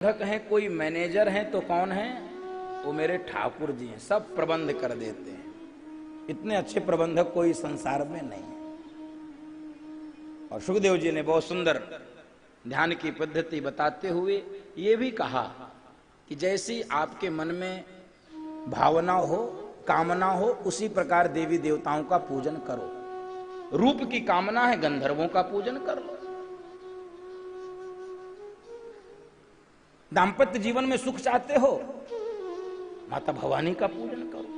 प्रबंधक हैं, कोई मैनेजर हैं तो कौन है? वो मेरे ठाकुर जी हैं, सब प्रबंध कर देते हैं। इतने अच्छे प्रबंधक कोई संसार में नहीं है। और सुखदेव जी ने बहुत सुंदर ध्यान की पद्धति बताते हुए ये भी कहा कि जैसी आपके मन में भावना हो, कामना हो, उसी प्रकार देवी देवताओं का पूजन करो। रूप की कामना है, गंधर्वों का पूजन कर लो। दाम्पत्य जीवन में सुख चाहते हो, माता भवानी का पूजन करो।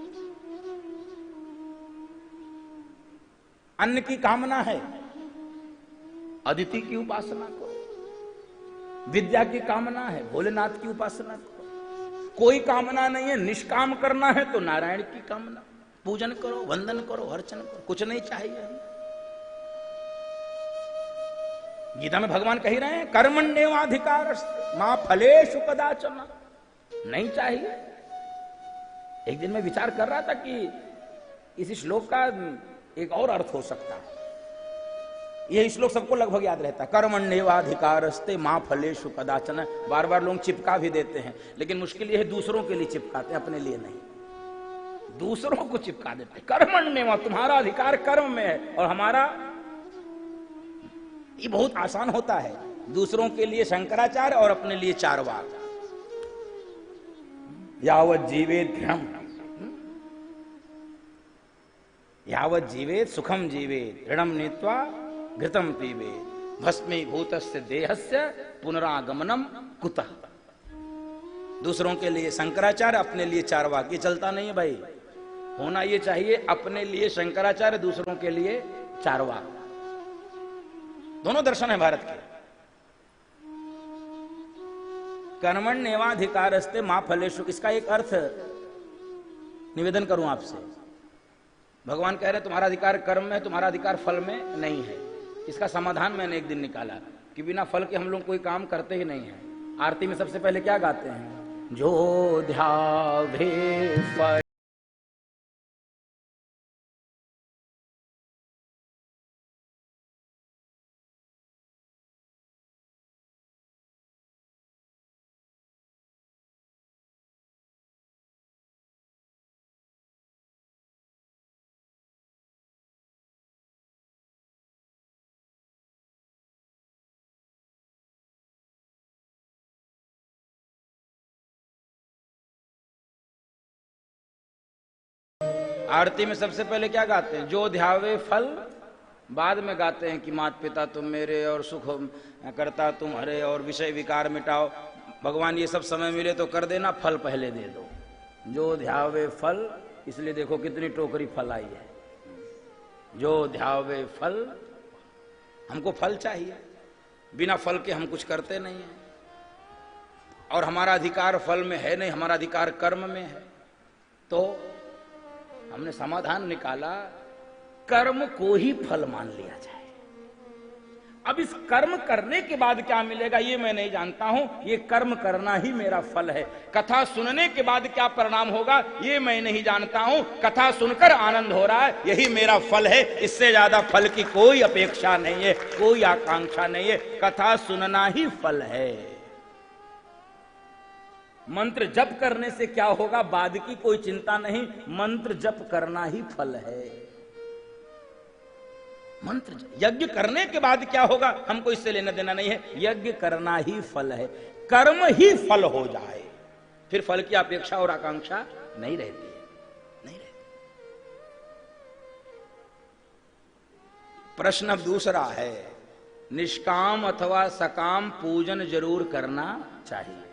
अन्न की कामना है, अदिति की उपासना करो। विद्या की कामना है, भोलेनाथ की उपासना करो। कोई कामना नहीं है, निष्काम करना है तो नारायण की कामना पूजन करो, वंदन करो, अर्चन करो। कुछ नहीं चाहिए। गीता में भगवान कह रहे हैं कर्मण्येवाधिकारस्ते मा फलेषु कदाचन। नहीं चाहिए। एक दिन मैं विचार कर रहा था कि इस श्लोक का एक और अर्थ हो सकता है। यह श्लोक सबको लगभग याद रहता है, कर्मण्येवाधिकारस्ते मा फलेषु कदाचन। बार बार लोग चिपका भी देते हैं, लेकिन मुश्किल यह है दूसरों के लिए चिपकाते हैं, अपने लिए नहीं। दूसरों को चिपका देते हैं। कर्मण्येवा, तुम्हारा अधिकार कर्म में है, और हमारा ये बहुत आसान होता है। दूसरों के लिए शंकराचार्य और अपने लिए चारवाक। यावत जीवेत घृणम, यावत जीवेत सुखम जीवेत, ऋणम नीत्वा घृतम पीवेत, भस्मीभूतस्य देहस्य पुनरागमनम कुतः। दूसरों के लिए शंकराचार्य, अपने लिए चारवाक। ये चलता नहीं है भाई। होना ये चाहिए अपने लिए शंकराचार्य, दूसरों के लिए चारवाक। दोनों दर्शन है भारत के। कर्मण्येवाधिकारस्ते मा फलेषु, इसका एक अर्थ निवेदन करूं आपसे। भगवान कह रहे हैं तुम्हारा अधिकार कर्म में है, तुम्हारा अधिकार फल में नहीं है। इसका समाधान मैंने एक दिन निकाला कि बिना फल के हम लोग कोई काम करते ही नहीं है। आरती में सबसे पहले क्या गाते हैं? जो ध्यावे फल। आरती में सबसे पहले क्या गाते हैं? जो ध्यावे फल। बाद में गाते हैं कि माता पिता तुम मेरे और सुख करता तुम हरे और विषय विकार मिटाओ। भगवान ये सब समय मिले तो कर देना, फल पहले दे दो। जो ध्यावे फल, इसलिए देखो कितनी टोकरी फल आई है। जो ध्यावे फल, हमको फल चाहिए। बिना फल के हम कुछ करते नहीं है। और हमारा अधिकार फल में है नहीं, हमारा अधिकार कर्म में है। तो हमने समाधान निकाला, कर्म को ही फल मान लिया जाए। अब इस कर्म करने के बाद क्या मिलेगा ये मैं नहीं जानता हूं। ये कर्म करना ही मेरा फल है। कथा सुनने के बाद क्या परिणाम होगा ये मैं नहीं जानता हूं। कथा सुनकर आनंद हो रहा है, यही मेरा फल है। इससे ज्यादा फल की कोई अपेक्षा नहीं है, कोई आकांक्षा नहीं है। कथा सुनना ही फल है। मंत्र जप करने से क्या होगा बाद की कोई चिंता नहीं। मंत्र जप करना ही फल है। मंत्र यज्ञ करने के बाद क्या होगा हमको इससे लेना देना नहीं है। यज्ञ करना ही फल है। कर्म ही फल हो जाए, फिर फल की अपेक्षा और आकांक्षा नहीं रहती है, नहीं रहती। प्रश्न अब दूसरा है, निष्काम अथवा सकाम पूजन जरूर करना चाहिए।